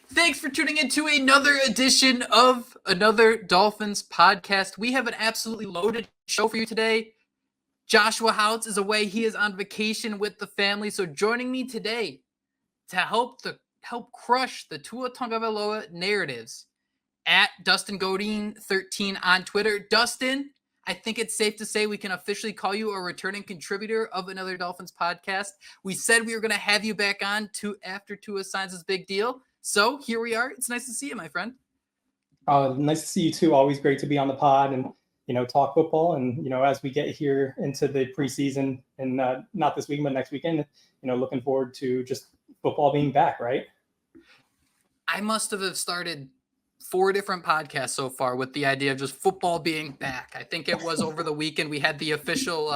Thanks for tuning in to another edition of Another Dolphins Podcast. We have an absolutely loaded show for you today. Joshua Houtz is away. He is on vacation with the family. So joining me today to help crush the Tua Tagovailoa narratives at Dustin Godin 13 on Twitter. Dustin, I think it's safe to say we can officially call you a returning contributor of Another Dolphins Podcast. We said we were going to have you back on after Tua signs his big deal. So here we are. It's nice to see you, my friend. Nice to see you too. Always great to be on the pod and, talk football. And, as we get here into the preseason and not this week, but next weekend, looking forward to just football being back, right? I must have started 4 different podcasts so far with the idea of just football being back. I think it was over the weekend. We had the official,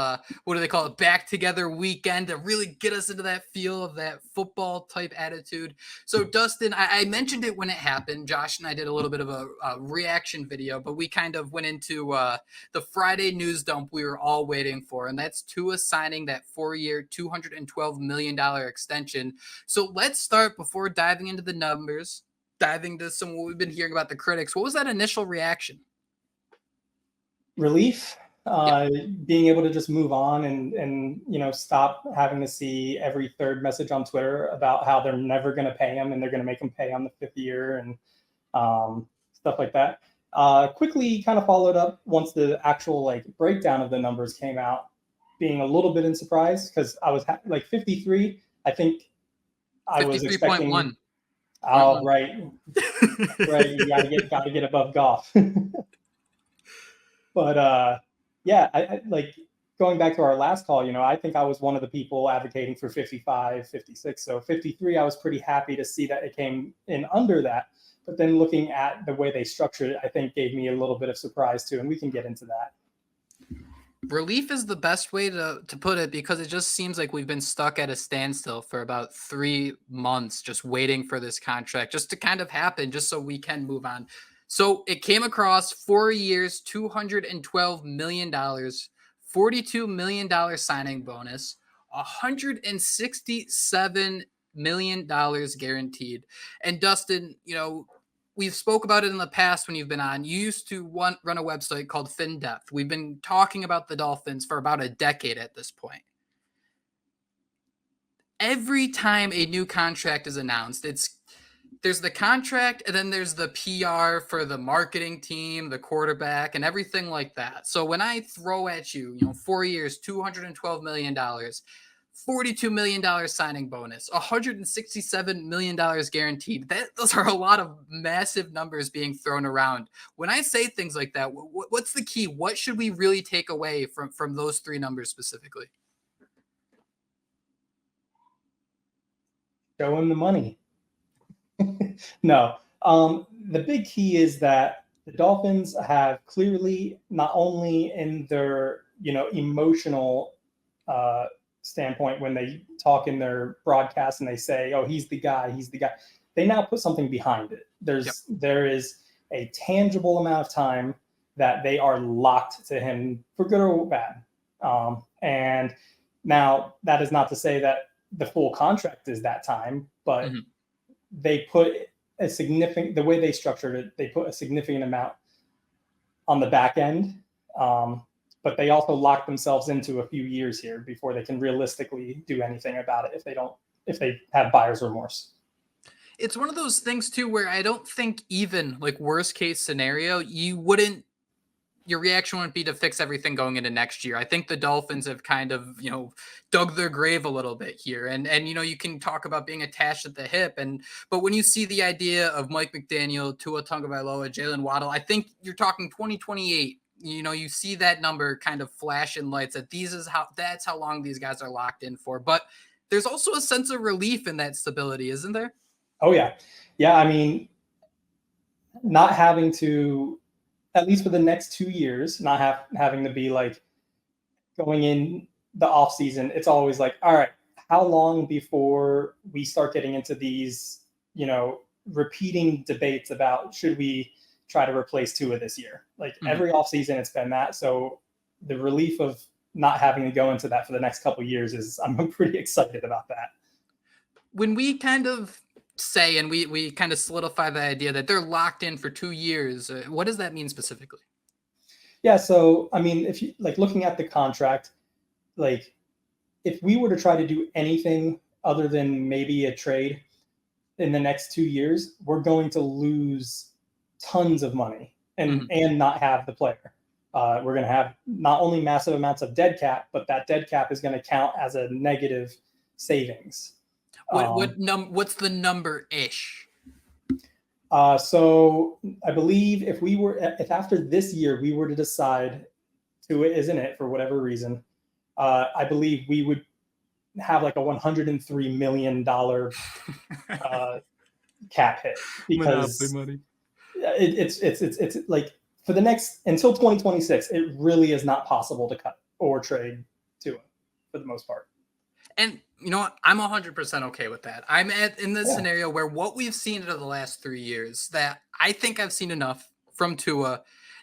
what do they call it? Back together weekend to really get us into that feel of that football type attitude. So Dustin, I mentioned it when it happened. Josh and I did a little bit of a reaction video, but we kind of went into the Friday news dump we were all waiting for. And that's Tua signing that 4-year, $212 million extension. So let's start before diving into the numbers. Diving to some what we've been hearing about the critics. What was that initial reaction? Relief, being able to just move on and stop having to see every third message on Twitter about how they're never going to pay him and they're going to make him pay on the 5th year and stuff like that. Quickly kind of followed up once the actual breakdown of the numbers came out, being a little bit in surprise because I was 53. I think I was expecting 53.1. Oh, right. You gotta get above golf. But I like going back to our last call, I think I was one of the people advocating for 55, 56. So 53, I was pretty happy to see that it came in under that. But then looking at the way they structured it, I think gave me a little bit of surprise too. And we can get into that. Relief is the best way to put it because it just seems like we've been stuck at a standstill for about 3 months, just waiting for this contract just to kind of happen, just so we can move on. So it came across 4 years, $212 million, $42 million signing bonus, $167 million guaranteed. And Dustin, we've spoke about it in the past when you've been on. You used to run a website called FinDepth. We've been talking about the Dolphins for about a decade at this point. Every time a new contract is announced, there's the contract and then there's the PR for the marketing team, the quarterback, and everything like that. So when I throw at you, 4 years, $212 million, $42 million signing bonus, $167 million guaranteed. Those are a lot of massive numbers being thrown around. When I say things like that, what's the key? What should we really take away from those 3 numbers specifically? Show him the money. No. The big key is that the Dolphins have clearly, not only in their, emotional standpoint when they talk in their broadcast and they say, oh, he's the guy, they now put something behind it. There is a tangible amount of time that they are locked to him for good or bad. And now that is not to say that the full contract is that time, but they put the way they structured it, they put a significant amount on the back end. But they also lock themselves into a few years here before they can realistically do anything about it if they have buyer's remorse. It's one of those things too where I don't think even worst case scenario, your reaction wouldn't be to fix everything going into next year. I think the Dolphins have kind of, dug their grave a little bit here. And you can talk about being attached at the hip. But when you see the idea of Mike McDaniel, Tua Tagovailoa, Jalen Waddle, I think you're talking 2028. You see that number kind of flash in lights that that's how long these guys are locked in for. But there's also a sense of relief in that stability, isn't there? Oh, yeah. Yeah, I mean, not having to, at least for the next 2 years, not having to be going in the off season. It's always all right, how long before we start getting into these, repeating debates about should we try to replace Tua this year? Every offseason, it's been that. So the relief of not having to go into that for the next couple of years I'm pretty excited about that. When we kind of say, and we kind of solidify the idea that they're locked in for 2 years, what does that mean specifically? Yeah, so I mean, if you like looking at the contract, like if we were to try to do anything other than maybe a trade in the next 2 years, we're going to lose tons of money and not have the player. We're going to have not only massive amounts of dead cap, but that dead cap is going to count as a negative savings. What's the number ish? So I believe if after this year we were to decide Tua isn't it for whatever reason, I believe we would have like a $103 million cap hit because it's like for the next until 2026, it really is not possible to cut or trade Tua for the most part. And you know what? I'm 100% okay with that. I'm in this scenario where what we've seen over the last 3 years, that I think I've seen enough from Tua.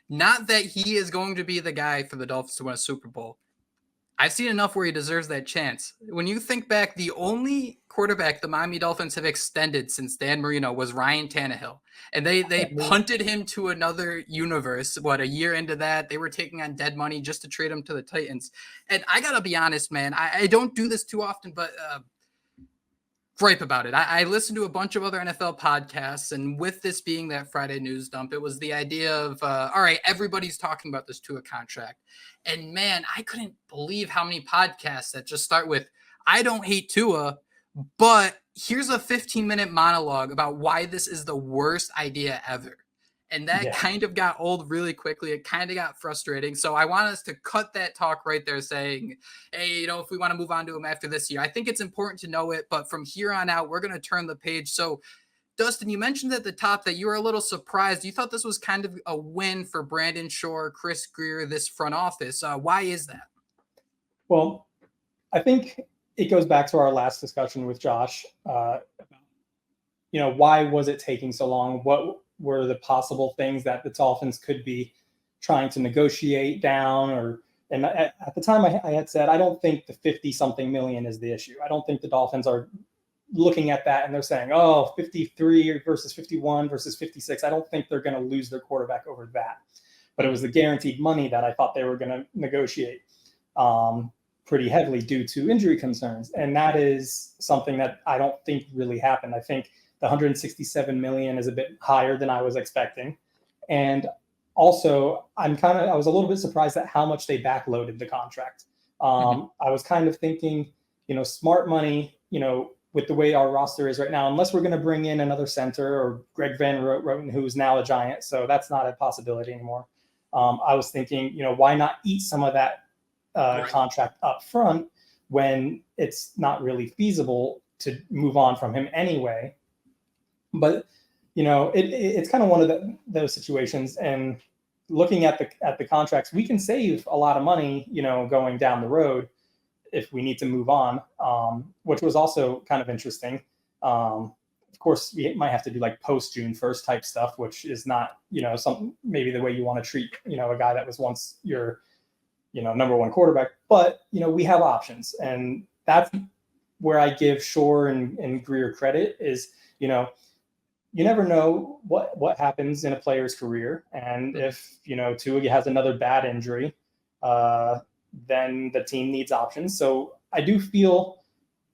Not that he is going to be the guy for the Dolphins to win a Super Bowl. I've seen enough where he deserves that chance. When you think back, the only quarterback the Miami Dolphins have extended since Dan Marino was Ryan Tannehill. And they punted him to another universe. What, a year into that, they were taking on dead money just to trade him to the Titans. And I got to be honest, man, I don't do this too often, but gripe about it. I listened to a bunch of other NFL podcasts, and with this being that Friday news dump, it was the idea of, all right, everybody's talking about this Tua contract. And man, I couldn't believe how many podcasts that just start with, I don't hate Tua, but here's a 15-minute monologue about why this is the worst idea ever. And that kind of got old really quickly. It kind of got frustrating. So I want us to cut that talk right there saying, hey, if we want to move on to him after this year, I think it's important to know it. But from here on out, we're going to turn the page. So Dustin, you mentioned at the top that you were a little surprised. You thought this was kind of a win for Brandon Shore, Chris Grier, this front office. Why is that? Well, I think it goes back to our last discussion with Josh. Why was it taking so long? What were the possible things that the Dolphins could be trying to negotiate down? And at the time I had said, I don't think the 50-something million is the issue. I don't think the Dolphins are looking at that and they're saying, 53 versus 51 versus 56. I don't think they're going to lose their quarterback over that. But it was the guaranteed money that I thought they were going to negotiate pretty heavily due to injury concerns. And that is something that I don't think really happened. I think the 167 million is a bit higher than I was expecting. And also, I was a little bit surprised at how much they backloaded the contract. I was kind of thinking, smart money, with the way our roster is right now, unless we're going to bring in another center or Greg Van Roten, who's now a Giant. So that's not a possibility anymore. I was thinking, why not eat some of that contract up front when it's not really feasible to move on from him anyway. But it's kind of one of those situations. And looking at the contracts, we can save a lot of money, going down the road if we need to move on, which was also kind of interesting. Of course, we might have to do like post June 1st type stuff, which is not, some maybe the way you want to treat, a guy that was once your, number one quarterback. But we have options, and that's where I give Shore and Grier credit is, you never know what happens in a player's career. And if, Tua has another bad injury, then the team needs options. So I do feel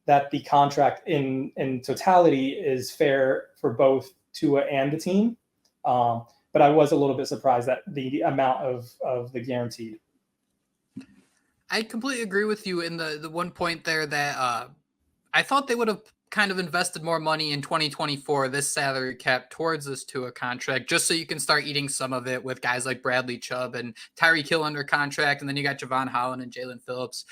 that the contract in totality is fair for both Tua and the team. But I was a little bit surprised at the amount of the guaranteed. I completely agree with you in the one point there that I thought they would have kind of invested more money in 2024, this salary cap, towards this Tua contract, just so you can start eating some of it with guys like Bradley Chubb and Tyreek Hill under contract, and then you got Javon Holland and Jalen Phillips.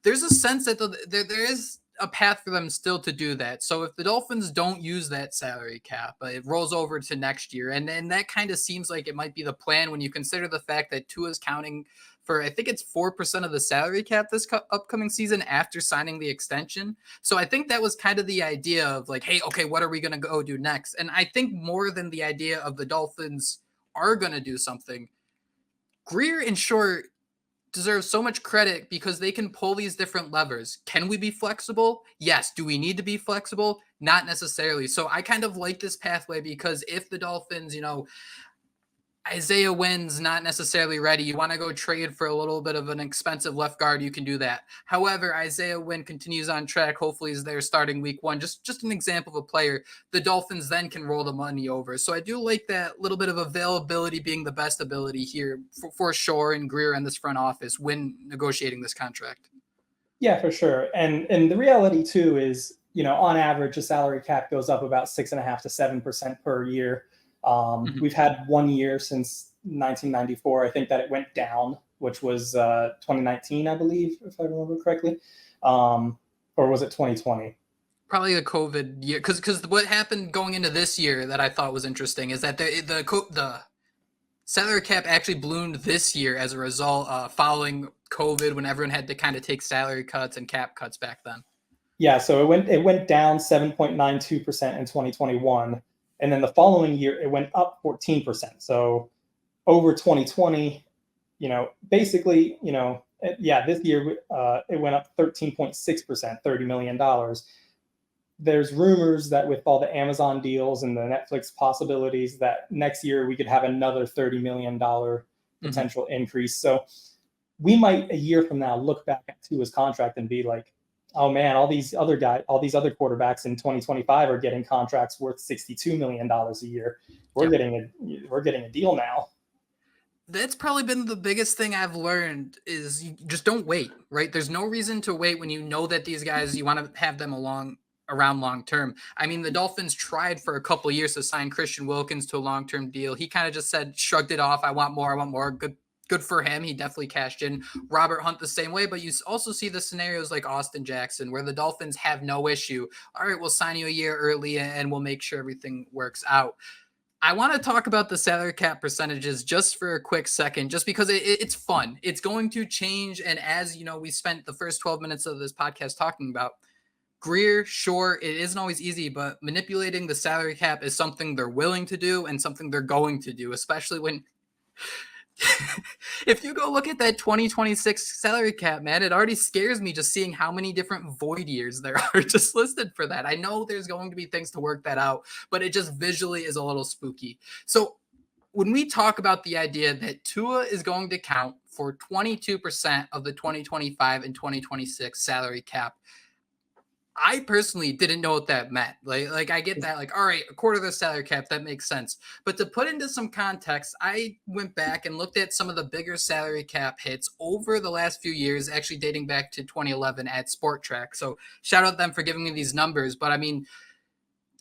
There's a sense that there is a path for them still to do that. So if the Dolphins don't use that salary cap, it rolls over to next year, and that kind of seems like it might be the plan when you consider the fact that Tua's counting for, I think it's 4% of the salary cap this upcoming season after signing the extension. So I think that was kind of the idea of like, hey, okay, what are we going to go do next? And I think more than the idea of the Dolphins are going to do something, Grier and Shore deserve so much credit because they can pull these different levers. Can we be flexible? Yes. Do we need to be flexible? Not necessarily. So I kind of like this pathway because if the Dolphins, Isaiah Wynn's not necessarily ready. You want to go trade for a little bit of an expensive left guard, you can do that. However, Isaiah Wynn continues on track. Hopefully he's there starting week one. Just an example of a player. The Dolphins then can roll the money over. So I do like that little bit of availability being the best ability here for Shore and Greer and this front office when negotiating this contract. Yeah, for sure. And the reality too is, on average, the salary cap goes up about 6.5 to 7% per year. We've had 1 year since 1994. I think that it went down, which was 2019, I believe, if I remember correctly. Or was it 2020? Probably the COVID year. Because what happened going into this year that I thought was interesting is that the salary cap actually ballooned this year as a result following COVID when everyone had to kind of take salary cuts and cap cuts back then. Yeah, so it went down 7.92% in 2021. And then the following year, it went up 14%. So over 2020, basically, this year it went up 13.6%, $30 million. There's rumors that with all the Amazon deals and the Netflix possibilities that next year we could have another $30 million potential increase. So we might, a year from now, look back at Tua's contract and be like, oh man, all these other quarterbacks in 2025 are getting contracts worth $62 million a year. We're getting a deal now. That's probably been the biggest thing I've learned is you just don't wait, right? There's no reason to wait when you know that these guys, you want to have them around long term. I mean, the Dolphins tried for a couple of years to sign Christian Wilkins to a long-term deal. He kind of just shrugged it off. I want more. Good for him. He definitely cashed in. Robert Hunt the same way, but you also see the scenarios like Austin Jackson where the Dolphins have no issue. All right, we'll sign you a year early and we'll make sure everything works out. I want to talk about the salary cap percentages just for a quick second, just because it's fun. It's going to change. And as we spent the first 12 minutes of this podcast talking about, Greer, sure, it isn't always easy, but manipulating the salary cap is something they're willing to do and something they're going to do, especially when if you go look at that 2026 salary cap, man, it already scares me just seeing how many different void years there are just listed for that. I know there's going to be things to work that out, but it just visually is a little spooky. So when we talk about the idea that Tua is going to count for 22% of the 2025 and 2026 salary cap, I personally didn't know what that meant. Like I get that, all right, a quarter of the salary cap, that makes sense. But to put into some context, I went back and looked at some of the bigger salary cap hits over the last few years, actually dating back to 2011 at Sport Track. So shout out them for giving me these numbers. But I mean,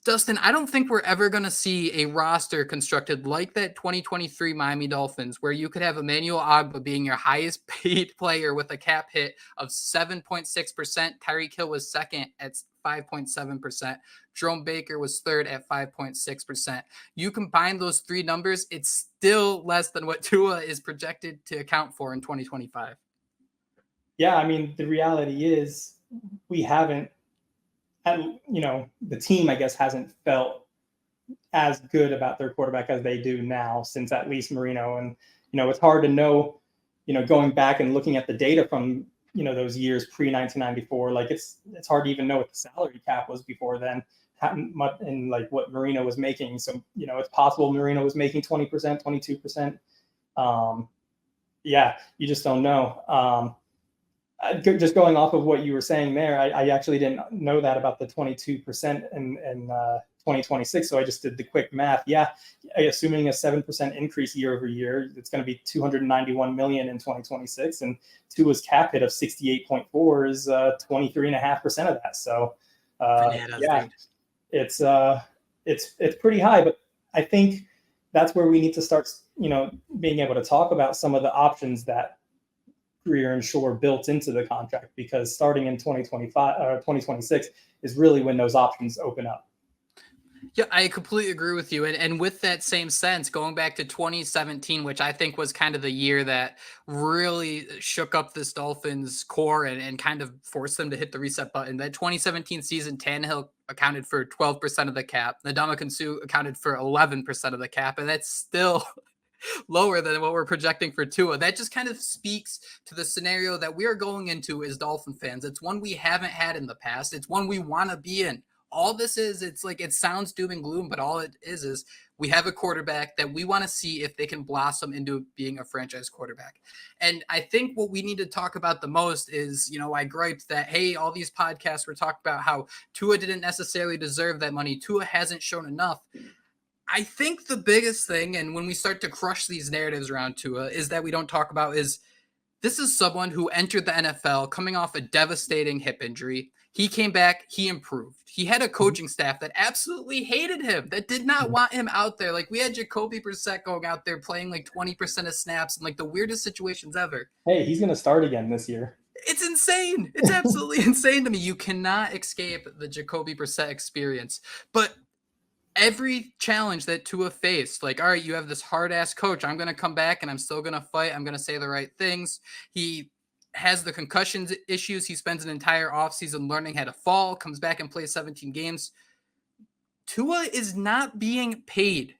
Dustin, I don't think we're ever going to see a roster constructed like that 2023 Miami Dolphins, where you could have Emmanuel Ogbah being your highest paid player with a cap hit of 7.6%. Tyreek Hill was second at 5.7%. Jerome Baker was third at 5.6%. You combine those three numbers, it's still less than what Tua is projected to account for in 2025. Yeah, I mean, the reality is we haven't, the team, I guess, hasn't felt as good about their quarterback as they do now since at least Marino. And, it's hard to know, going back and looking at the data from, those years pre-1994, like it's hard to even know what the salary cap was before then and like what Marino was making. So, it's possible Marino was making 20%, 22%. Yeah, you just don't know. Just going off of what you were saying there, I actually didn't know that about the 22% in 2026. So I just did the quick math. Yeah, assuming a 7% increase year over year, it's going to be $291 million in 2026, and Tua's cap hit of 68.4 is 23.5% of that. So it's pretty high. But I think that's where we need to start, being able to talk about some of the options that Greer and Shore built into the contract, because starting in 2026 is really when those options open up. Yeah, I completely agree with you. And with that same sense, going back to 2017, which I think was kind of the year that really shook up this Dolphins core and kind of forced them to hit the reset button. That 2017 season, Tannehill accounted for 12% of the cap. Ndamukong Suh accounted for 11% of the cap. And that's still lower than what we're projecting for Tua. That just kind of speaks to the scenario that we are going into as Dolphin fans. It's one we haven't had in the past. It's one we want to be in. All this is, it's like, it sounds doom and gloom, but all it is we have a quarterback that we want to see if they can blossom into being a franchise quarterback. And I think what we need to talk about the most is, I griped that, hey, all these podcasts were talking about how Tua didn't necessarily deserve that money. Tua hasn't shown enough. I think the biggest thing, and when we start to crush these narratives around Tua, is that we don't talk about is this is someone who entered the NFL coming off a devastating hip injury. He came back, he improved. He had a coaching staff that absolutely hated him, that did not want him out there. Like, we had Jacoby Brissett going out there playing like 20% of snaps in like the weirdest situations ever. Hey, he's going to start again this year. It's insane. It's absolutely insane to me. You cannot escape the Jacoby Brissett experience. But every challenge that Tua faced, like, all right, you have this hard-ass coach. I'm going to come back and I'm still going to fight. I'm going to say the right things. He has the concussions issues. He spends an entire offseason learning how to fall, comes back and plays 17 games. Tua is not being paid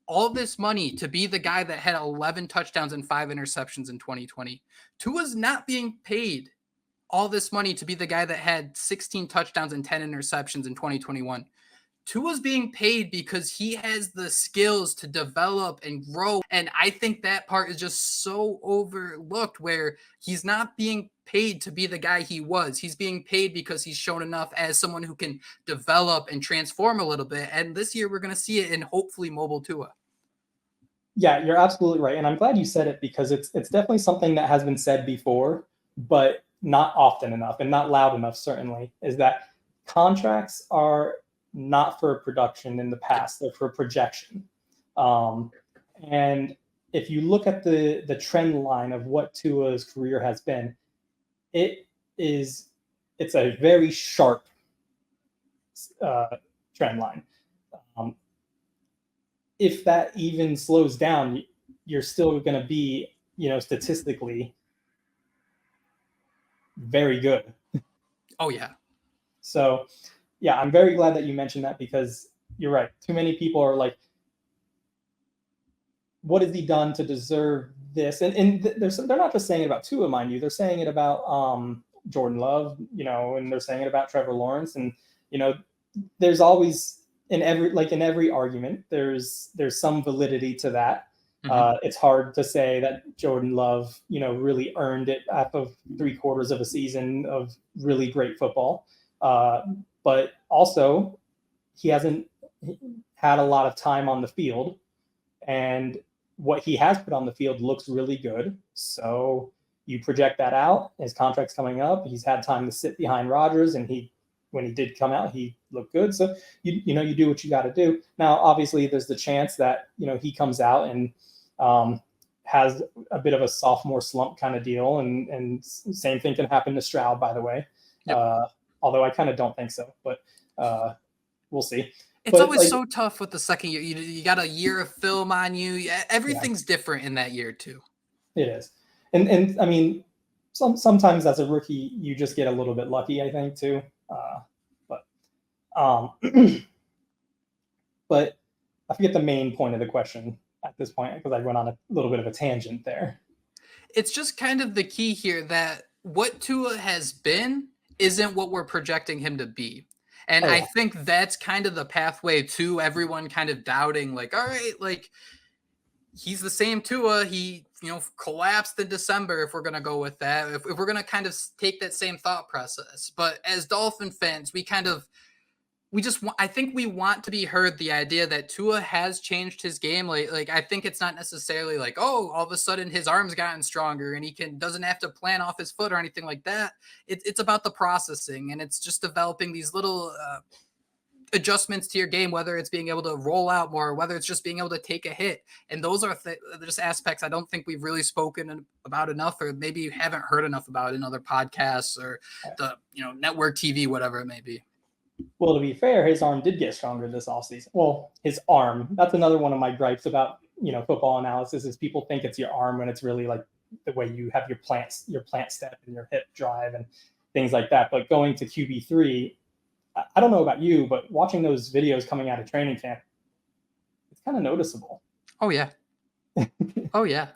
all this money to be the guy that had 11 touchdowns and 5 interceptions in 2020. Tua's not being paid all this money to be the guy that had 16 touchdowns and 10 interceptions in 2021. Tua's being paid because he has the skills to develop and grow. And I think that part is just so overlooked, where he's not being paid to be the guy he was. He's being paid because he's shown enough as someone who can develop and transform a little bit. And this year we're going to see it in hopefully mobile Tua. Yeah, you're absolutely right. And I'm glad you said it, because it's definitely something that has been said before, but not often enough and not loud enough, certainly, is that contracts are not for production in the past, they're for projection. And if you look at the trend line of what Tua's career has been, it's a very sharp trend line. If that even slows down, you're still going to be, statistically very good. Oh, yeah. So, yeah, I'm very glad that you mentioned that, because you're right. Too many people are like, what has he done to deserve this? And they're not just saying it about Tua, mind you. They're saying it about Jordan Love, and they're saying it about Trevor Lawrence. And, there's always, in every argument, there's some validity to that. Mm-hmm. It's hard to say that Jordan Love, really earned it after 3/4 of a season of really great football. But also, he hasn't had a lot of time on the field, and what he has put on the field looks really good. So you project that out. His contract's coming up. He's had time to sit behind Rodgers, and when he did come out, he looked good. So you do what you got to do. Now, obviously, there's the chance that he comes out and has a bit of a sophomore slump kind of deal, and same thing can happen to Stroud, by the way. Yep. Although I kind of don't think so, but we'll see. It's always so tough with the second year. You got a year of film on you. Everything's different in that year too. It is, and I mean, sometimes as a rookie, you just get a little bit lucky, I think too. But I forget the main point of the question at this point, because I went on a little bit of a tangent there. It's just kind of the key here that what Tua has been isn't what we're projecting him to be. And I think that's kind of the pathway to everyone kind of doubting, like, all right, like, he's the same Tua. He, collapsed in December, if we're going to go with that, if we're going to kind of take that same thought process. But as Dolphin fans, I think we want to be heard the idea that Tua has changed his game. Like I think it's not necessarily like, oh, all of a sudden his arm's gotten stronger and he doesn't have to plant off his foot or anything like that. It's about the processing, and it's just developing these little adjustments to your game, whether it's being able to roll out more, whether it's just being able to take a hit. And those are just aspects I don't think we've really spoken about enough, or maybe you haven't heard enough about in other podcasts or the network TV, whatever it may be. Well, to be fair, his arm did get stronger this offseason. Well, his arm, that's another one of my gripes about, football analysis, is people think it's your arm when it's really like the way you have your plant step and your hip drive and things like that. But going to QB3, I don't know about you, but watching those videos coming out of training camp, it's kind of noticeable. Oh, yeah. Oh, yeah.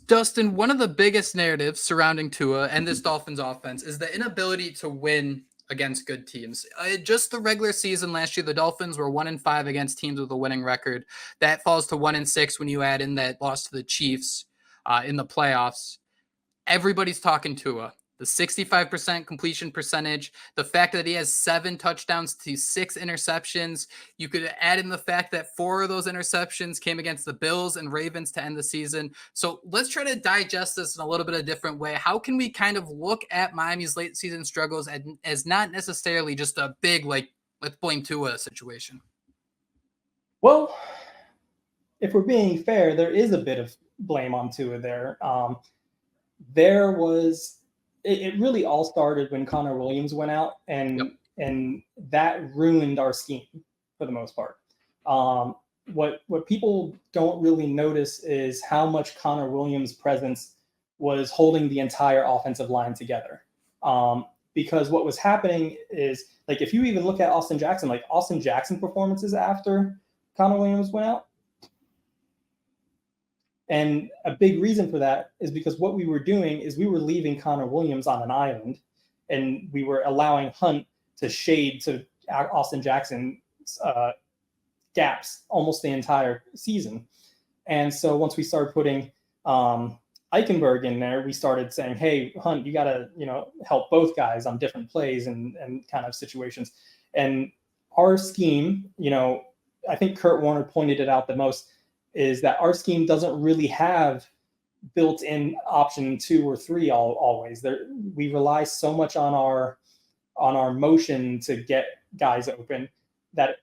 Dustin, one of the biggest narratives surrounding Tua and this Dolphins offense is the inability to win against good teams. Just the regular season last year, the Dolphins were 1-5 against teams with a winning record. That falls to 1-6 when you add in that loss to the Chiefs in the playoffs. Everybody's talking Tua. The 65% completion percentage, the fact that he has 7 touchdowns to 6 interceptions. You could add in the fact that 4 of those interceptions came against the Bills and Ravens to end the season. So let's try to digest this in a little bit of a different way. How can we kind of look at Miami's late season struggles as not necessarily just a big, like, let's blame Tua situation? Well, if we're being fair, there is a bit of blame on Tua there. There was it really all started when Connor Williams went out, and that ruined our scheme for the most part. What people don't really notice is how much Connor Williams' presence was holding the entire offensive line together. Because what was happening is, like, if you even look at Austin Jackson performances after Connor Williams went out. And a big reason for that is because what we were doing is we were leaving Connor Williams on an island, and we were allowing Hunt to shade to Austin Jackson's gaps almost the entire season. And so once we started putting Eichenberg in there, we started saying, hey, Hunt, you got to, help both guys on different plays and kind of situations. And our scheme, I think Kurt Warner pointed it out the most, is that our scheme doesn't really have built-in option 2 or 3 always. We rely so much on our motion to get guys open that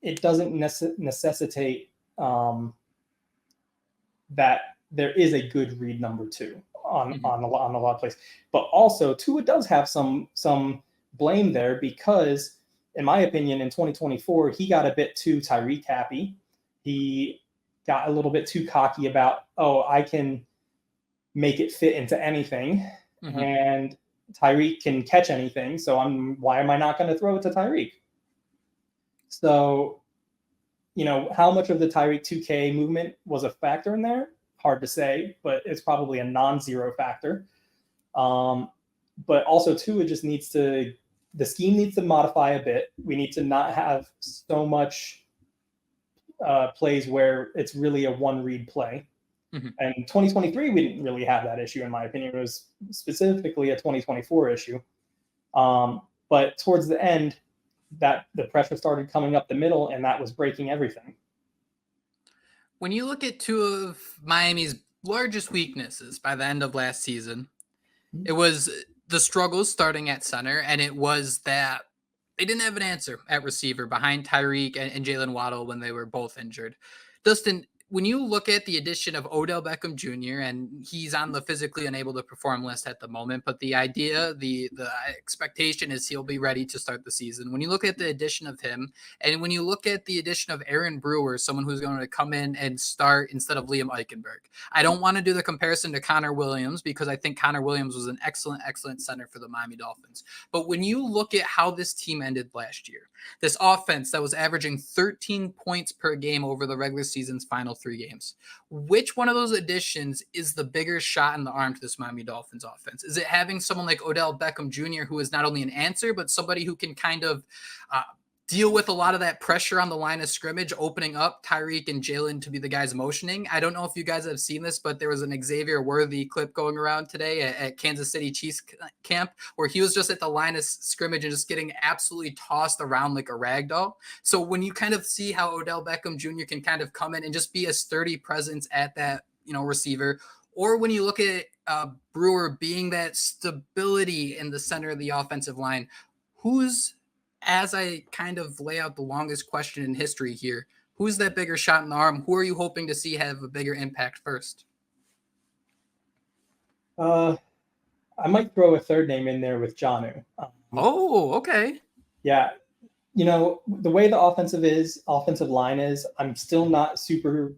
it doesn't necessitate that there is a good read number 2 on a lot of plays. But also Tua does have some blame there, because in my opinion, in 2024, he got a bit too Tyreek happy. He got a little bit too cocky about, I can make it fit into anything, and Tyreek can catch anything. So why am I not going to throw it to Tyreek? So, how much of the Tyreek 2K movement was a factor in there? Hard to say, but it's probably a non-zero factor. But also Tua just the scheme needs to modify a bit. We need to not have so much plays where it's really a one read play. And 2023, we didn't really have that issue, in my opinion. It was specifically a 2024 issue. But towards the end, that the pressure started coming up the middle, and that was breaking everything. When you look at 2 of Miami's largest weaknesses by the end of last season, it was the struggles starting at center, and it was that they didn't have an answer at receiver behind Tyreek and Jalen Waddle when they were both injured. Dustin, when you look at the addition of Odell Beckham Jr., and he's on the physically unable to perform list at the moment, but the idea, the expectation is he'll be ready to start the season. When you look at the addition of him, and when you look at the addition of Aaron Brewer, someone who's going to come in and start instead of Liam Eichenberg, I don't want to do the comparison to Connor Williams, because I think Connor Williams was an excellent center for the Miami Dolphins. But when you look at how this team ended last year, this offense that was averaging 13 points per game over the regular season's final 3 games, which one of those additions is the bigger shot in the arm to this Miami Dolphins offense? Is it having someone like Odell Beckham Jr., who is not only an answer, but somebody who can kind of deal with a lot of that pressure on the line of scrimmage, opening up Tyreek and Jalen to be the guys motioning? I don't know if you guys have seen this, but there was an Xavier Worthy clip going around today at Kansas City Chiefs camp, where he was just at the line of scrimmage and just getting absolutely tossed around like a rag doll. So when you kind of see how Odell Beckham Jr. can kind of come in and just be a sturdy presence at that, receiver, or when you look at Brewer being that stability in the center of the offensive line, as I kind of lay out the longest question in history here, who's that bigger shot in the arm? Who are you hoping to see have a bigger impact first? I might throw a third name in there with Jonnu. Okay. Yeah. The way the offensive line is, I'm still not super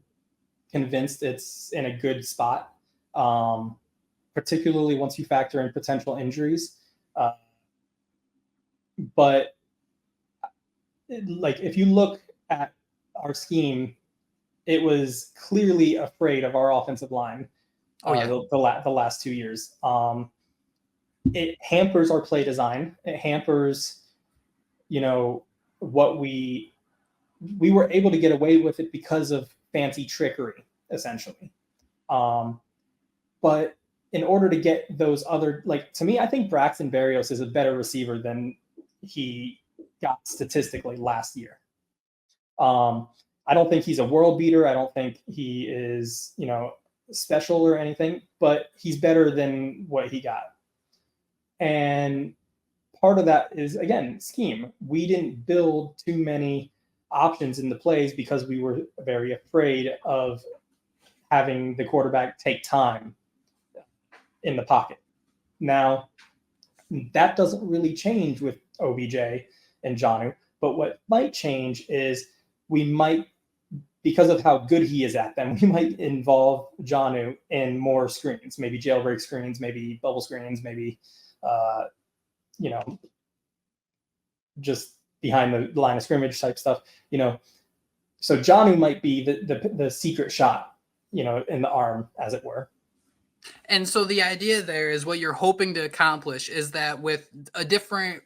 convinced it's in a good spot, particularly once you factor in potential injuries. But if you look at our scheme, it was clearly afraid of our offensive line. Oh yeah. The last 2 years. It hampers our play design. It hampers, what we were able to get away with it because of fancy trickery, essentially. But in order to get those other, to me, I think Braxton Berrios is a better receiver than he got statistically last year. I don't think he's a world beater. I don't think he is, special or anything, but he's better than what he got. And part of that is, again, scheme. We didn't build too many options in the plays because we were very afraid of having the quarterback take time in the pocket. Now, that doesn't really change with OBJ and Jonnu, but what might change is we might, because of how good he is at them, we might involve Jonnu in more screens, maybe jailbreak screens, maybe bubble screens, maybe, just behind the line of scrimmage type stuff, So Jonnu might be the secret shot, in the arm, as it were. And so the idea there is what you're hoping to accomplish is that with a different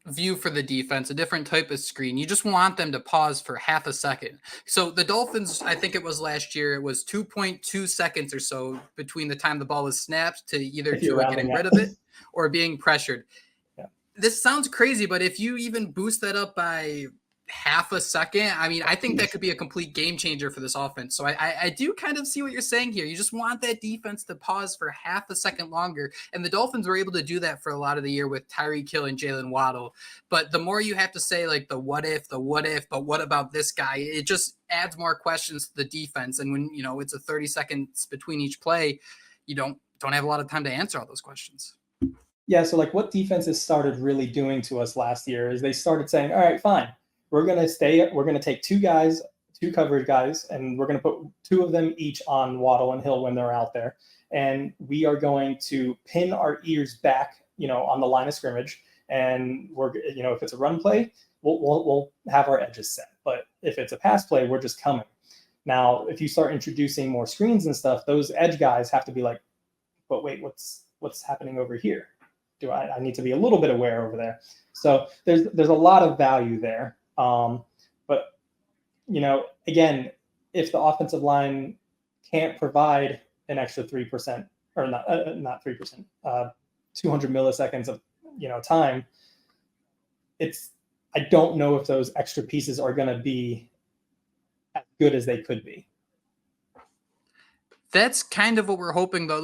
view for the defense, a different type of screen, you just want them to pause for half a second. So the Dolphins, I think it was last year, it was 2.2 seconds or so between the time the ball was snapped to either Tua getting rid of it or being pressured. Yeah. This sounds crazy, but if you even boost that up by half a second, I mean, I think that could be a complete game changer for this offense. So I do kind of see what you're saying here. You just want that defense to pause for half a second longer. And the Dolphins were able to do that for a lot of the year with Tyreek Hill and Jalen Waddle. But the more you have to say, the what if, but what about this guy? It just adds more questions to the defense. And when, it's a 30 seconds between each play, you don't have a lot of time to answer all those questions. Yeah. So what defenses started really doing to us last year is they started saying, all right, fine. We're going to take two coverage guys, and we're going to put two of them each on Waddle and Hill when they're out there. And we are going to pin our ears back, on the line of scrimmage. And we're, if it's a run play, we'll have our edges set. But if it's a pass play, we're just coming. Now, if you start introducing more screens and stuff, those edge guys have to be like, but wait, what's happening over here? I need to be a little bit aware over there. So there's a lot of value there. But, again, if the offensive line can't provide an extra 3% or not 3%, 200 milliseconds of, time, I don't know if those extra pieces are going to be as good as they could be. That's kind of what we're hoping, though.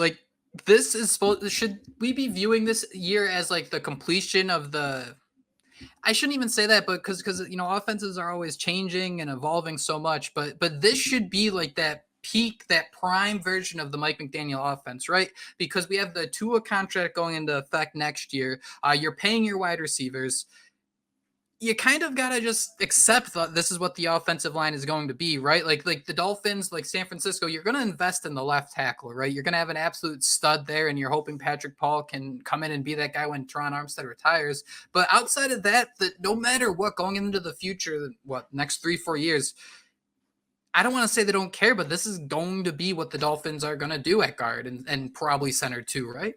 Should we be viewing this year as the completion of I shouldn't even say that, but because offenses are always changing and evolving so much, but this should be that peak, that prime version of the Mike McDaniel offense, right? Because we have the Tua contract going into effect next year. You're paying your wide receivers. You kind of got to just accept that this is what the offensive line is going to be, right? Like the Dolphins, like San Francisco, you're going to invest in the left tackle, right? You're going to have an absolute stud there, and you're hoping Patrick Paul can come in and be that guy when Teron Armstead retires. But outside of that, no matter what, going into the future, next 3-4 years, I don't want to say they don't care, but this is going to be what the Dolphins are going to do at guard and probably center too, right?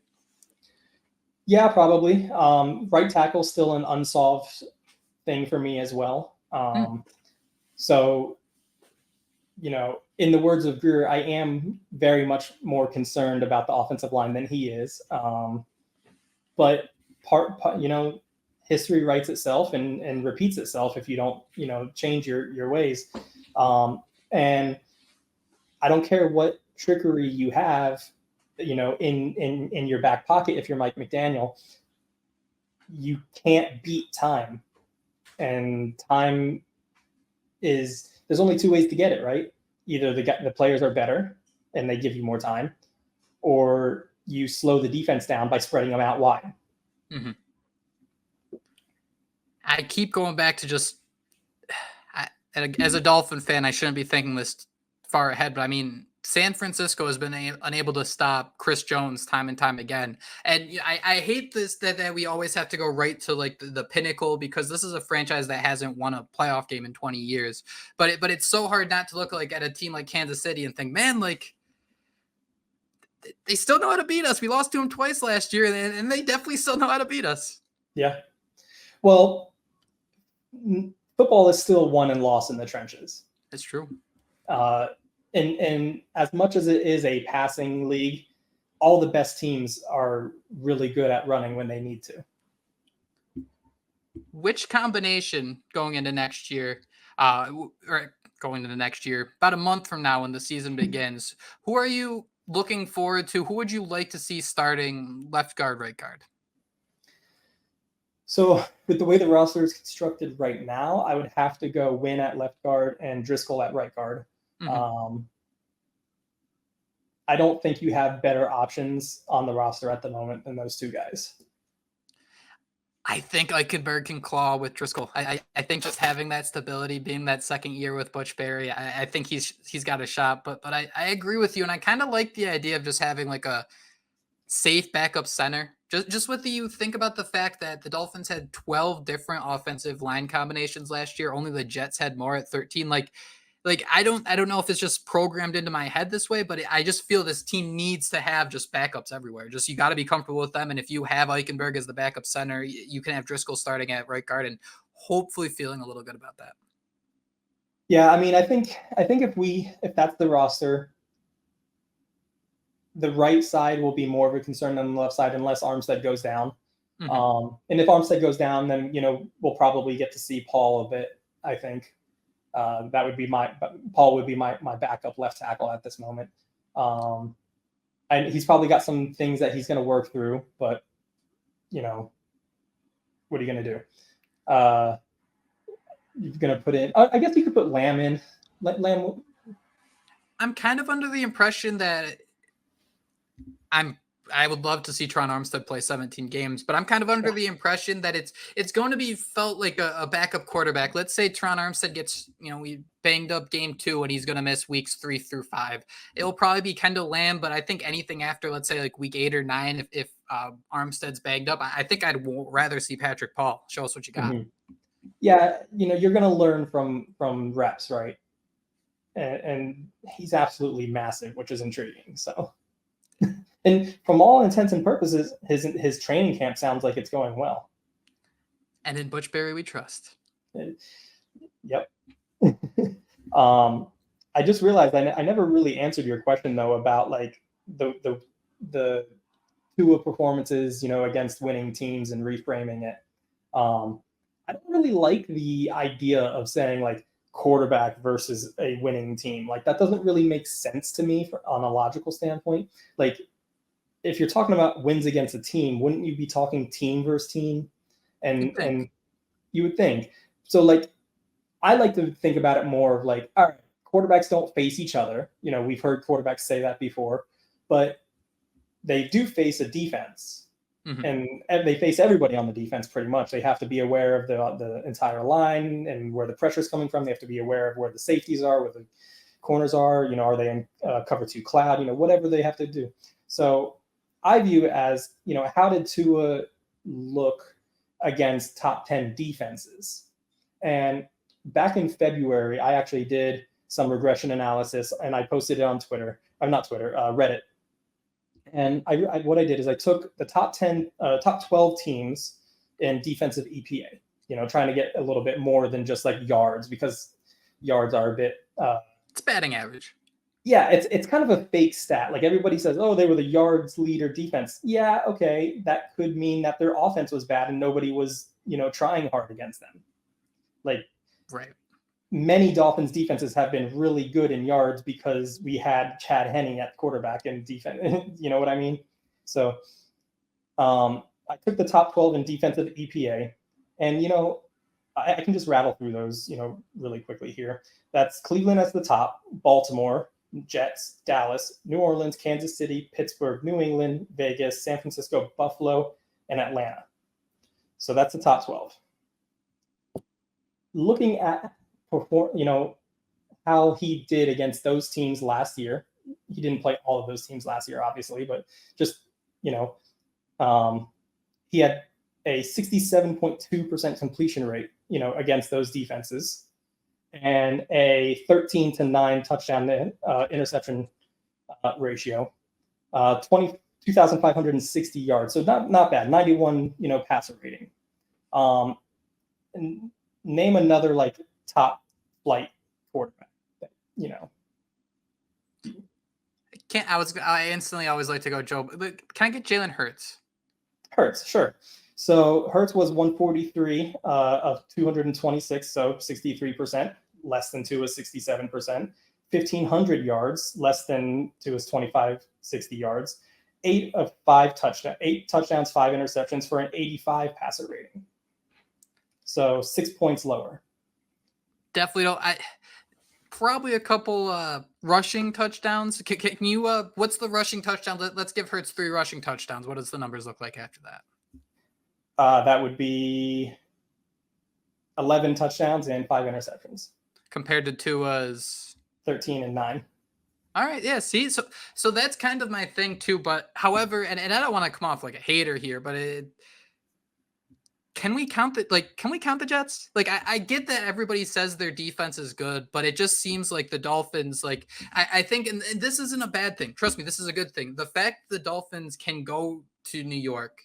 Yeah, probably. Right tackle still an unsolved thing for me as well. So, in the words of Greer, I am very much more concerned about the offensive line than he is. But history writes itself and repeats itself if you don't, change your ways. And I don't care what trickery you have, in your back pocket. If you're Mike McDaniel, you can't beat time. And time there's only two ways to get it, right? Either the players are better and they give you more time, or you slow the defense down by spreading them out wide. Mm-hmm. I keep going back to as a Dolphin fan, I shouldn't be thinking this far ahead, but I mean, San Francisco has been unable to stop Chris Jones time and time again. And I hate this that we always have to go right to like the pinnacle, because this is a franchise that hasn't won a playoff game in 20 years. But it's so hard not to look like at a team like Kansas City and think, man, like they still know how to beat us. We lost to them twice last year, and they definitely still know how to beat us. Yeah. Well, football is still won and lost in the trenches. That's true. And as much as it is a passing league, all the best teams are really good at running when they need to. Which combination going into next year, about a month from now when the season begins, who are you looking forward to? Who would you like to see starting left guard, right guard? So with the way the roster is constructed right now, I would have to go Wynn at left guard and Driscoll at right guard. Mm-hmm. I don't think you have better options on the roster at the moment than those two guys. I think Eichenberg can claw with Driscoll. I think just having that stability, being that second year with Butch Berry, I think he's got a shot. But I agree with you, and I kind of like the idea of just having like a safe backup center. Just with you think about the fact that the Dolphins had 12 different offensive line combinations last year. Only the Jets had more at 13. Like I don't know if it's just programmed into my head this way, but I just feel this team needs to have just backups everywhere. Just you got to be comfortable with them. And if you have Eichenberg as the backup center, you can have Driscoll starting at right guard and hopefully feeling a little good about that. Yeah, I mean, I think if that's the roster, the right side will be more of a concern than the left side unless Armstead goes down. Mm-hmm. And if Armstead goes down, then we'll probably get to see Paul a bit. I think that would be Paul would be my backup left tackle at this moment. And he's probably got some things that he's going to work through, but what are you going to do? You're going to put in. I guess you could put Lamb in. Lamb. I'm kind of under the impression that I would love to see Tron Armstead play 17 games, but I'm kind of under the impression that it's going to be felt like a backup quarterback. Let's say Tron Armstead gets, we banged up game 2 and he's going to miss weeks 3 through 5. It'll probably be Kendall Lamb, but I think anything after, let's say like week 8 or 9, if Armstead's banged up, I think I'd rather see Patrick Paul. Show us what you got. Mm-hmm. Yeah. You're going to learn from reps, right? And he's absolutely massive, which is intriguing. So. And from all intents and purposes, his training camp sounds like it's going well. And in Butch Berry, we trust. Yep. I just realized I never really answered your question though about like the Tua performances, against winning teams and reframing it. I don't really like the idea of saying like quarterback versus a winning team. Like that doesn't really make sense to me on a logical standpoint. Like if you're talking about wins against a team, wouldn't you be talking team versus team? And you would think. So like I like to think about it more of like, all right, quarterbacks don't face each other. We've heard quarterbacks say that before, but they do face a defense. Mm-hmm. And they face everybody on the defense pretty much. They have to be aware of the entire line and where the pressure is coming from. They have to be aware of where the safeties are, where the corners are. Are they in cover 2 cloud? Whatever they have to do. So I view it as, how did Tua look against top 10 defenses? And back in February, I actually did some regression analysis and I posted it on Twitter. I'm not Twitter, Reddit. And what I did is I took the top 12 teams in defensive EPA, trying to get a little bit more than just like yards, because yards are a bit. It's batting average. Yeah, it's kind of a fake stat. Like everybody says, oh, they were the yards leader defense. Yeah, okay, that could mean that their offense was bad and nobody was, trying hard against them. Like, right. Many Dolphins defenses have been really good in yards because we had Chad Henne at quarterback and defense. You know what I mean? So I took the top 12 in defensive EPA, and I can just rattle through those, really quickly here. That's Cleveland as the top, Baltimore, Jets, Dallas, New Orleans, Kansas City, Pittsburgh, New England, Vegas, San Francisco, Buffalo, and Atlanta. So that's the top 12. Looking at how he did against those teams last year, he didn't play all of those teams last year, obviously, but just, he had a 67.2% completion rate, against those defenses, and a 13-9 touchdown interception ratio, 2,560 yards. So not bad. 91, passer rating. And name another like top flight quarterback that, I instantly always like to go Joe, but can I get Jalen Hurts? Hurts, sure. So Hurts was 143 of 226, so 63%, less than Tua's 67%. 1,500 yards, less than Tua's 2,560 yards. 8 touchdowns, 5 interceptions for an 85 passer rating. So 6 points lower. Definitely don't. Probably a couple rushing touchdowns. Can you? What's the rushing touchdown? Let's give Hurts 3 rushing touchdowns. What does the numbers look like after that? That would be 11 touchdowns and 5 interceptions. Compared to Tua's 13 and 9. All right, yeah. See, so that's kind of my thing too. But however, and I don't want to come off like a hater here, but can we count the Jets? Like, I get that everybody says their defense is good, but it just seems like the Dolphins, like, I think, and this isn't a bad thing. Trust me, this is a good thing. The fact the Dolphins can go to New York,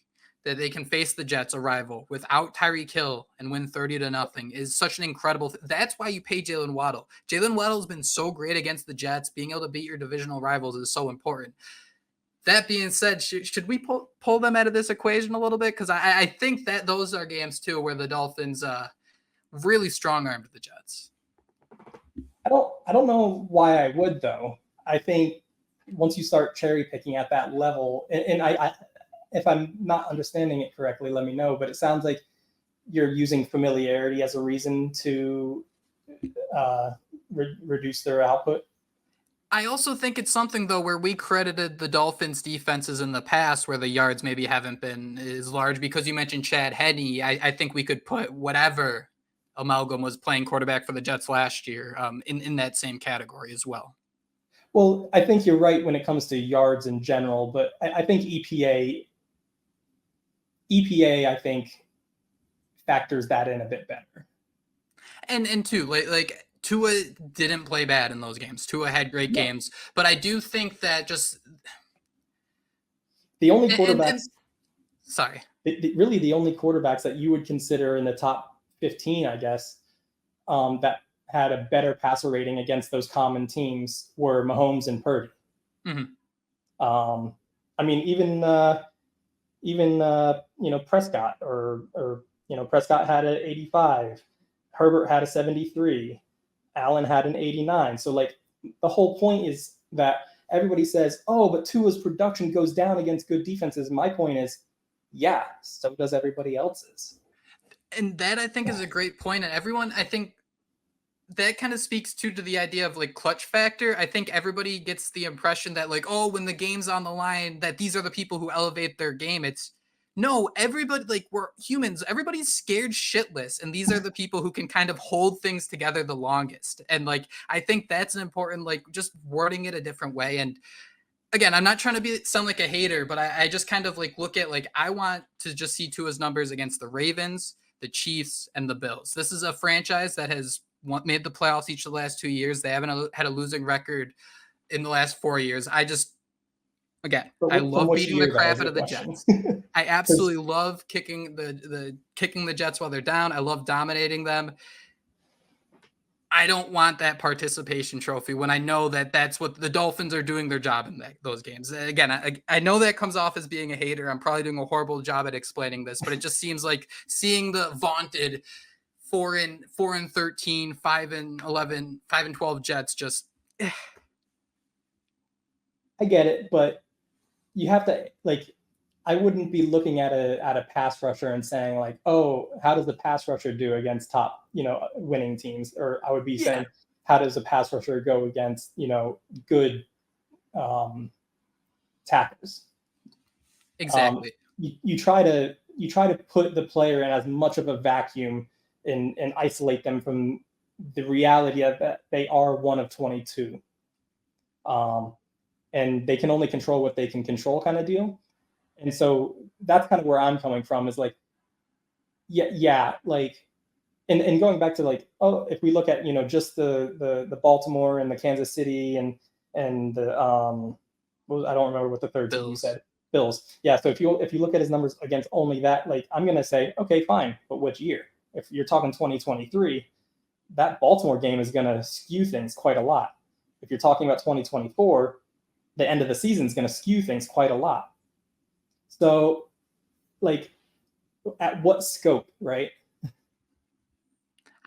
that they can face the Jets, a rival, without Tyreek Hill and win 30-0 is such an incredible thing. That's why you pay Jalen Waddle. Jalen Waddle's been so great against the Jets. Being able to beat your divisional rivals is so important. That being said, should we pull them out of this equation a little bit? Because I think that those are games, too, where the Dolphins really strong-armed the Jets. I don't know why I would, though. I think once you start cherry-picking at that level, and I if I'm not understanding it correctly, let me know. But it sounds like you're using familiarity as a reason to reduce their output. I also think it's something, though, where we credited the Dolphins' defenses in the past where the yards maybe haven't been as large. Because you mentioned Chad Henne, I think we could put whatever amalgam was playing quarterback for the Jets last year in that same category as well. Well, I think you're right when it comes to yards in general, but I think EPA, I think, factors that in a bit better. And too, like Tua didn't play bad in those games. Tua had great games, but I do think that just the only quarterbacks. Sorry. Really, the only quarterbacks that you would consider in the top 15, I guess, that had a better passer rating against those common teams were Mahomes and Purdy. Mm-hmm. I mean, even Prescott or Prescott had an 85, Herbert had a 73, Allen had an 89. So like the whole point is that everybody says, oh, but Tua's production goes down against good defenses. My point is, yeah, so does everybody else's. And that I think is a great point. And everyone, I think that kind of speaks to the idea of like clutch factor. I think everybody gets the impression that like, oh, when the game's on the line, that these are the people who elevate their game. It's no, everybody, like we're humans, everybody's scared shitless. And these are the people who can kind of hold things together the longest. And like, I think that's an important, like just wording it a different way. And again, I'm not trying to sound like a hater, but I just kind of like look at like, I want to just see Tua's numbers against the Ravens, the Chiefs, and the Bills. This is a franchise that has made the playoffs each of the last 2 years. They haven't had a losing record in the last 4 years. I love beating the crap out of the Jets. I absolutely love kicking the Jets while they're down. I love dominating them. I don't want that participation trophy when I know that that's what the Dolphins are doing their job in those games. Again, I know that comes off as being a hater. I'm probably doing a horrible job at explaining this, but it just seems like seeing the vaunted 4-13, 5-11, 5-12 Jets just. I get it, but you have to like. I wouldn't be looking at a pass rusher and saying like, oh, how does the pass rusher do against top winning teams? Or I would be saying, how does a pass rusher go against good tackles? Exactly. You try to put the player in as much of a vacuum and isolate them from the reality of that they are one of 22. and they can only control what they can control kind of deal. And so that's kind of where I'm coming from, is like, yeah, like, and going back to like, oh, if we look at, just the Baltimore and the Kansas City and the I don't remember what the third team you said. Bills. Yeah. So if you look at his numbers against only that, like, I'm gonna say, okay, fine, but which year? If you're talking 2023, that Baltimore game is gonna skew things quite a lot. If you're talking about 2024, the end of the season is gonna skew things quite a lot. So, like, at what scope, right?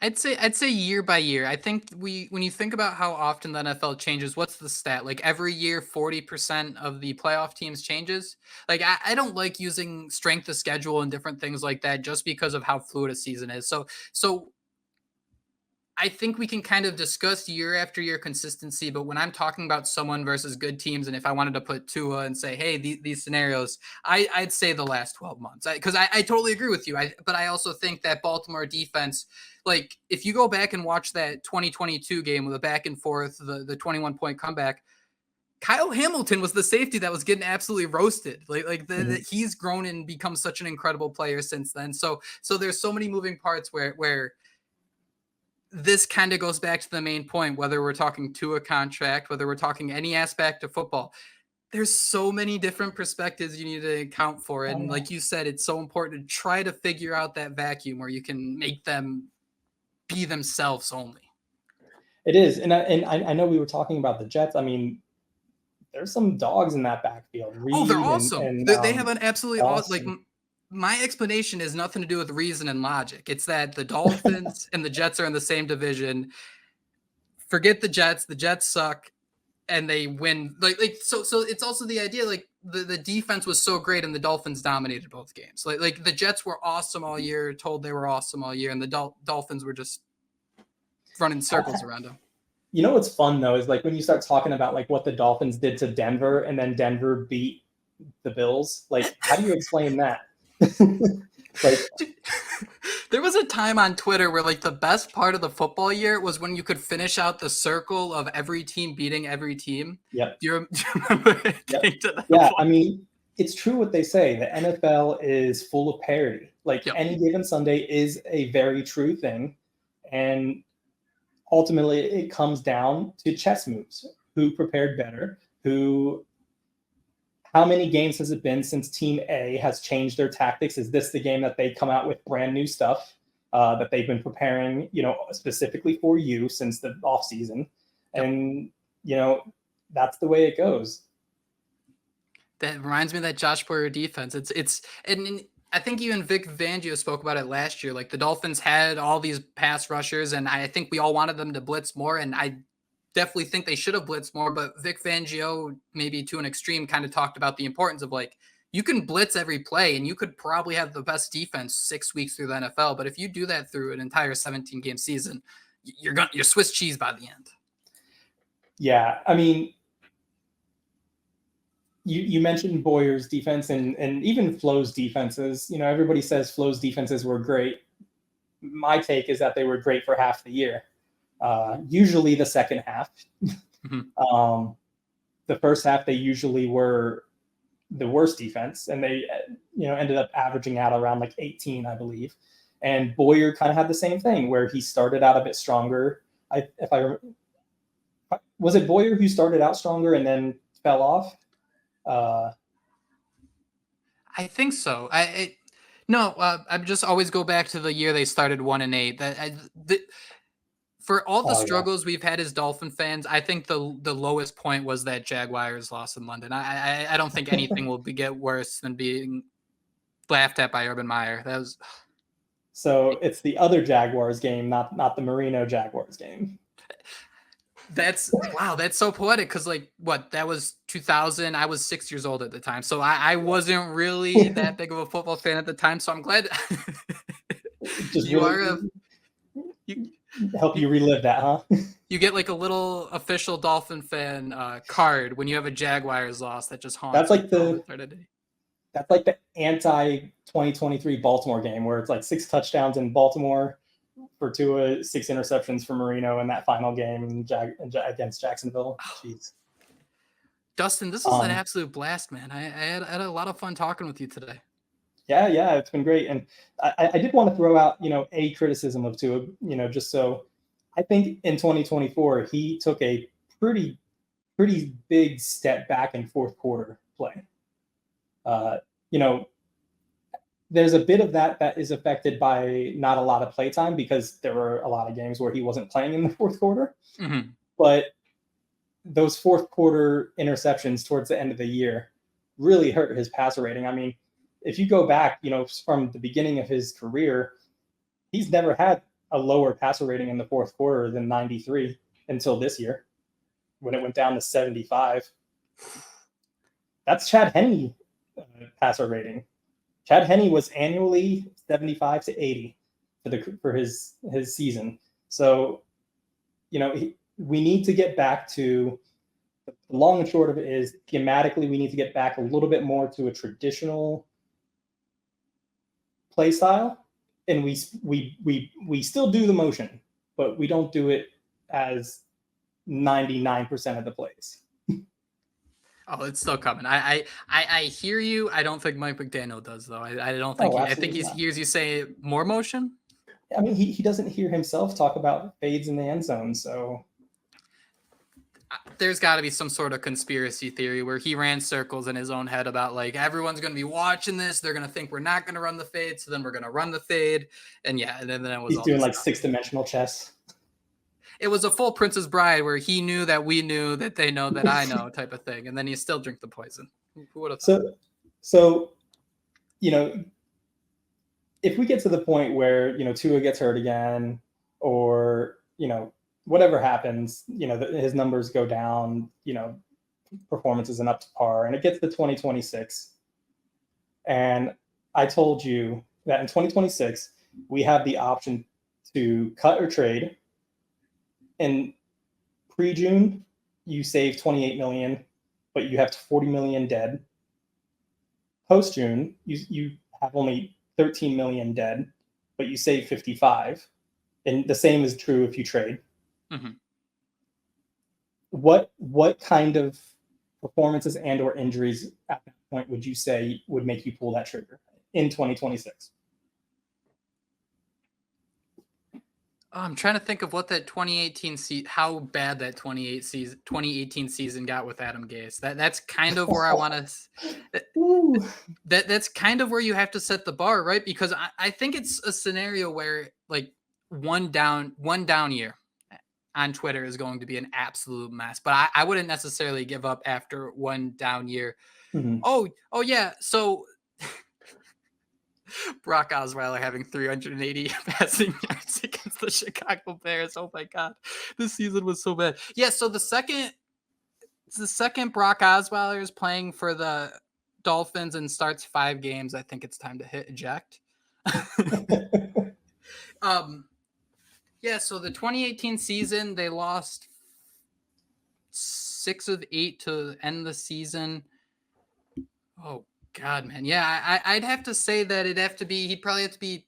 I'd say year by year. I think when you think about how often the NFL changes, what's the stat? Like every year, 40% of the playoff teams changes. Like I don't like using strength of schedule and different things like that just because of how fluid a season is. So I think we can kind of discuss year after year consistency, but when I'm talking about someone versus good teams, and if I wanted to put Tua and say, hey, these scenarios, I'd say the last 12 months, because I totally agree with you. But I also think that Baltimore defense, like if you go back and watch that 2022 game with a back and forth, the 21-point comeback, Kyle Hamilton was the safety that was getting absolutely roasted. He's grown and become such an incredible player since then. So there's so many moving parts where this kind of goes back to the main point, whether we're talking to a contract, whether we're talking any aspect of football, there's so many different perspectives you need to account for. And like you said, it's so important to try to figure out that vacuum where you can make them be themselves only. It is. And I know we were talking about the Jets. I mean, there's some dogs in that backfield. Reed they're awesome. They have an absolutely awesome, like, my explanation is nothing to do with reason and logic. It's that the Dolphins and the Jets are in the same division. Forget the Jets suck and they win. So it's also the idea, like the defense was so great and the Dolphins dominated both games. Like the Jets were awesome all year, told they were awesome all year, and the Dolphins were just running circles around them. You know what's fun though is like when you start talking about like what the Dolphins did to Denver and then Denver beat the Bills. Like, how do you explain that? Like, there was a time on Twitter where like the best part of the football year was when you could finish out the circle of every team beating every team. Yep. Do you remember getting to that Yeah, point? I mean, it's true what they say. The NFL is full of parity. Like any given Sunday is a very true thing. And ultimately it comes down to chess moves. Who prepared better? How many games has it been since Team A has changed their tactics? Is this the game that they come out with brand new stuff that they've been preparing, specifically for you since the offseason? And, that's the way it goes. That reminds me of that Josh Boyer defense. And I think even Vic Fangio spoke about it last year. Like the Dolphins had all these pass rushers, and I think we all wanted them to blitz more. And I definitely think they should have blitzed more, but Vic Fangio, maybe to an extreme, kind of talked about the importance of like, you can blitz every play and you could probably have the best defense 6 weeks through the NFL. But if you do that through an entire 17-game season, you're Swiss cheese by the end. Yeah. I mean, you mentioned Boyer's defense and even Flo's defenses. Everybody says Flo's defenses were great. My take is that they were great for half the year. Usually the second half. Mm-hmm. The first half, they usually were the worst defense, and they, ended up averaging out around like 18, I believe. And Boyer kind of had the same thing where he started out a bit stronger. Was it Boyer who started out stronger and then fell off? I think so. I just always go back to the year they started 1-8. For all the struggles we've had as Dolphin fans, I think the lowest point was that Jaguars loss in London. I don't think anything will get worse than being laughed at by Urban Meyer. That was. So it's the other Jaguars game, not the Marino Jaguars game. That's so poetic because that was 2000. I was 6 years old at the time, so I wasn't really that big of a football fan at the time. So I'm glad help you relive that, huh? You get like a little official Dolphin fan card when you have a Jaguars loss that just haunts. That's like the anti-2023 Baltimore game where it's like 6 touchdowns in Baltimore for Tua, 6 interceptions for Marino in that final game against Jacksonville. Jeez. Dustin, this is an absolute blast, man. I had a lot of fun talking with you today. Yeah, it's been great. And I did want to throw out, a criticism of Tua, just so I think in 2024, he took a pretty big step back in fourth quarter play. There's a bit of that is affected by not a lot of play time because there were a lot of games where he wasn't playing in the fourth quarter. Mm-hmm. But those fourth quarter interceptions towards the end of the year really hurt his passer rating. I mean, if you go back, from the beginning of his career, he's never had a lower passer rating in the fourth quarter than 93 until this year when it went down to 75. That's Chad Henne passer rating. Chad Henne was annually 75 to 80 for his season. So, we need to get back to the long and short of it is schematically, we need to get back a little bit more to a traditional play style. And we still do the motion, but we don't do it as 99% of the plays. Oh, it's still coming. I hear you. I don't think Mike McDaniel does, though. I don't think. I think he hears you say more motion. I mean, he doesn't hear himself talk about fades in the end zone. So there's got to be some sort of conspiracy theory where he ran circles in his own head about like everyone's going to be watching this. They're going to think we're not going to run the fade, so then we're going to run the fade. And then it was. He's doing like 6-dimensional chess. It was a full Princess Bride where he knew that we knew that they know that I know type of thing. And then he still drink the poison. Who would have thought? So, if we get to the point where, Tua gets hurt again or, whatever happens, his numbers go down, performance isn't up to par and it gets to 2026. And I told you that in 2026, we have the option to cut or trade. In pre-June, you save $28 million, but you have $40 million dead. Post-June, you have only $13 million dead, but you save 55. And the same is true if you trade. Mm-hmm. What kind of performances and or injuries at that point would you say would make you pull that trigger in 2026? I'm trying to think of what that 2018 how bad that 2018 season got with Adam Gase. That's kind of where I want to. That's kind of where you have to set the bar, right? Because I think it's a scenario where like one down year on Twitter is going to be an absolute mess. But I wouldn't necessarily give up after one down year. Mm-hmm. Oh yeah. So Brock Osweiler having 380 passing yards against the Chicago Bears. Oh my God, this season was so bad. Yeah, so the second Brock Osweiler is playing for the Dolphins and starts 5 games, I think it's time to hit eject. Yeah, so the 2018 season, they lost 6 of 8 to end the season. Oh God, man. Yeah, I'd have to say that he'd probably have to be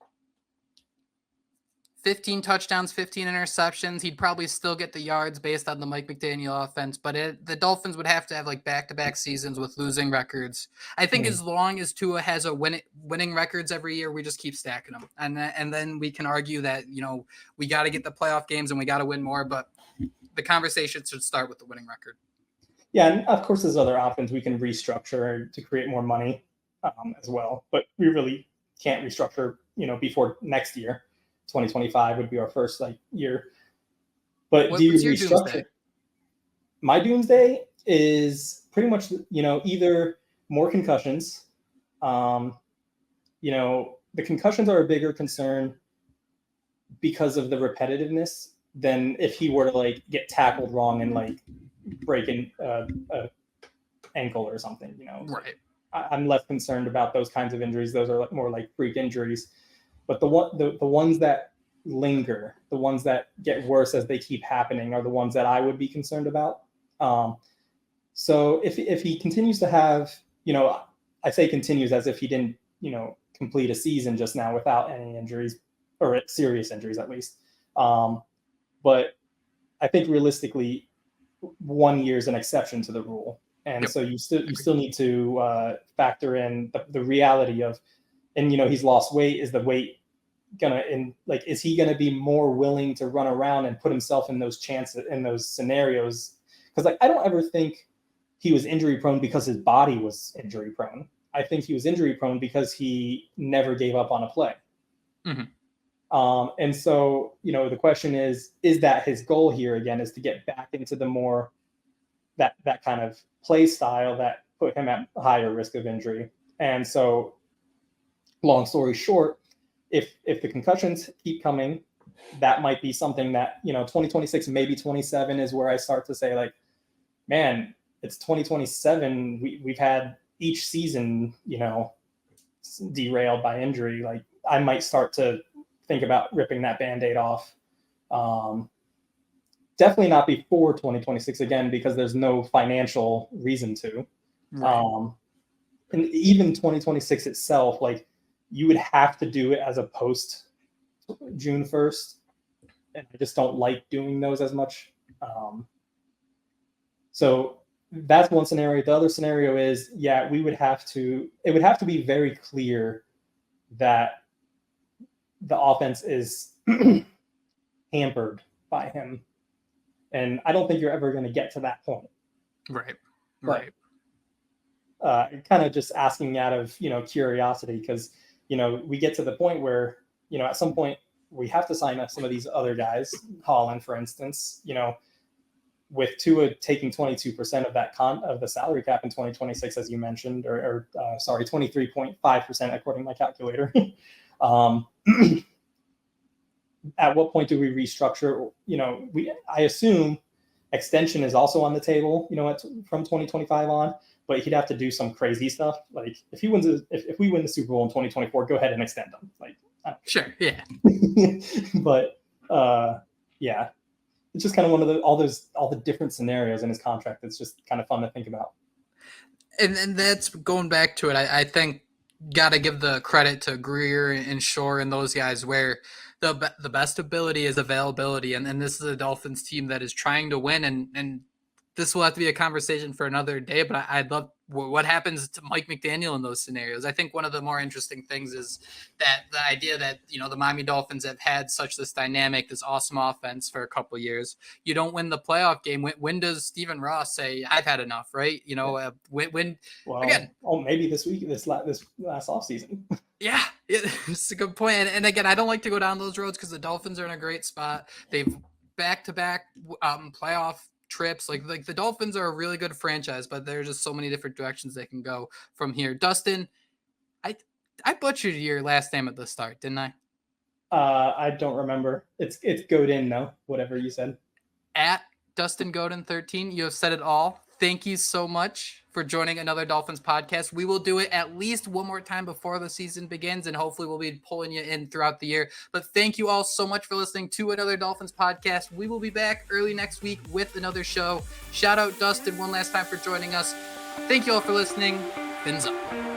15 touchdowns, 15 interceptions. He'd probably still get the yards based on the Mike McDaniel offense, but the Dolphins would have to have like back-to-back seasons with losing records. I think as long as Tua has a winning records every year, we just keep stacking them. And then we can argue that, we got to get the playoff games and we got to win more, but the conversation should start with the winning record. Yeah, and of course, there's other options we can restructure to create more money as well. But we really can't restructure, before next year. 2025 would be our first year. But do you restructure? Doomsday? My doomsday is pretty much, either more concussions. The concussions are a bigger concern because of the repetitiveness than if he were to get tackled wrong and break an ankle or something, Right. I'm less concerned about those kinds of injuries. Those are more like freak injuries. But the ones that linger, the ones that get worse as they keep happening, are the ones that I would be concerned about. So if he continues to have, I say continues as if he didn't, complete a season just now without any injuries, or serious injuries at least. But I think realistically, 1 year is an exception to the rule. And so you still need to factor in the reality of, and he's lost weight. Is the weight is he gonna be more willing to run around and put himself in those chances, in those scenarios? Because I don't ever think he was injury prone because his body was injury prone. I think he was injury prone because he never gave up on a play. Mm-hmm. And so, the question is that his goal here again is to get back into the more that kind of play style that put him at higher risk of injury. And so, long story short, if the concussions keep coming, that might be something that 2026, maybe 27 is where I start to say, like, man, it's 2027. We've had each season, derailed by injury. Like, I might start to think about ripping that Band-Aid off. Definitely not before 2026 again, because there's no financial reason to. Right. And even 2026 itself, like, you would have to do it as a post June 1st. And I just don't like doing those as much. So that's one scenario. The other scenario is, it would have to be very clear that the offense is hampered by him. And I don't think you're ever going to get to that point. Right. But, kind of just asking out of, curiosity, because, we get to the point where, at some point we have to sign up some of these other guys, Holland, for instance, with Tua taking 22% of that of the salary cap in 2026, as you mentioned, or 23.5% according to my calculator. At what point do we restructure? I assume extension is also on the table, from 2025 on, but he'd have to do some crazy stuff. Like, if we win the Super Bowl in 2024, go ahead and extend him. Like, sure, yeah. But it's just kind of one of all the different scenarios in his contract. It's just kind of fun to think about. And that's going back to it. I think got to give the credit to Greer and Shore and those guys, where the best ability is availability. And this is a Dolphins team that is trying to win. And this will have to be a conversation for another day, but I'd love what happens to Mike McDaniel in those scenarios. I think one of the more interesting things is that the idea that, the Miami Dolphins have had such this dynamic, this awesome offense for a couple of years. You don't win the playoff game. When does Stephen Ross say, I've had enough, right? When again, maybe this last offseason. Yeah, it's a good point. And again, I don't like to go down those roads because the Dolphins are in a great spot. They've back-to-back playoff trips. Like the Dolphins are a really good franchise, but there's just so many different directions they can go from here. Dustin, I butchered your last name at the start, didn't I? I don't remember. It's Godin, no, whatever you said. At Dustin Godin 13, you have said it all. Thank you so much for joining Another Dolphins podcast. We will do it at least one more time before the season begins, and hopefully we'll be pulling you in throughout the year. But thank you all so much for listening to Another Dolphins podcast. We will be back early next week with another show. Shout out Dustin one last time for joining us. Thank you all for listening. Fins up.